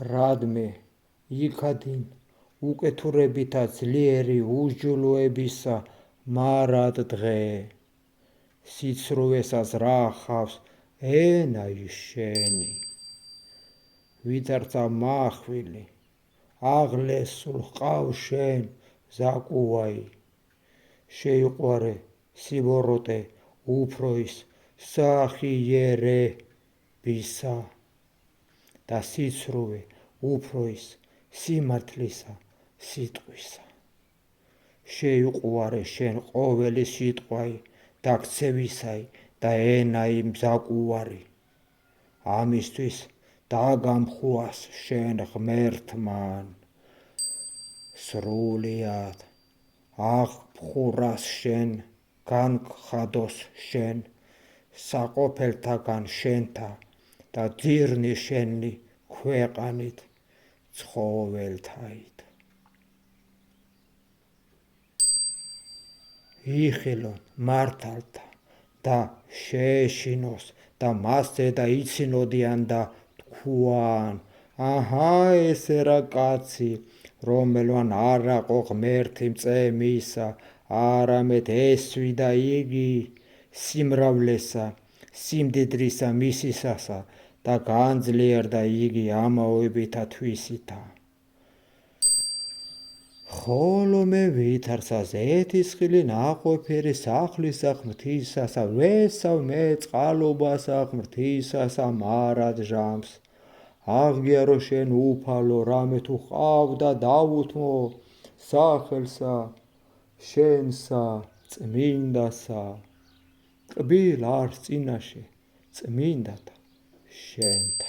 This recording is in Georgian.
რადმე იქადინ უკეთურებითა ძლიერი უსჯულოებისა მარად დღე სიცრუვესას რა ხავს ენაი შენი ვიძარცა მახვილი აღლესულ ყავს შენ ზაკუაი შეიყვარე სიბოროტე უფროის სახიერებისა და სიცრუვე უფროის სიმართლისა სიტყვისა შეიყვარე შენ ყოველი სიტყვაი და ქცევისაი და ენაი მზაკუარი ამისთვის დაგამხუას შენ ღმერთმან სრულიად აღფხურას შენ განგხადოს შენ საყოფელთაგან შენთა და ძირნი შენი ქვეყანით ცხოველთაით იხილონ მართალთა და შეეშინოს და მასზე და იცინოდიან და თქვან აჰა ესე რა კაცი რომელმან არ აყო ღმერთი მწემისა არამედ ესვიდა იგი სიმრავლესა სიმდიდრისა მისისასა და განძლიერდა იგი ამაოებითა თვისითა ხოლო მე ვითარცა ზეთისხილი ნაყოფიერი სახლისა ღმრთისასა ვესავ მე წყალობასა ღმრთისასა მარად ჟამს აღგიარო შენ უფალო რამე თუ ყავდა დავუთმო სახელსა შენსა წმინდასა კბილ არს წინაშე წმინდათა შენთა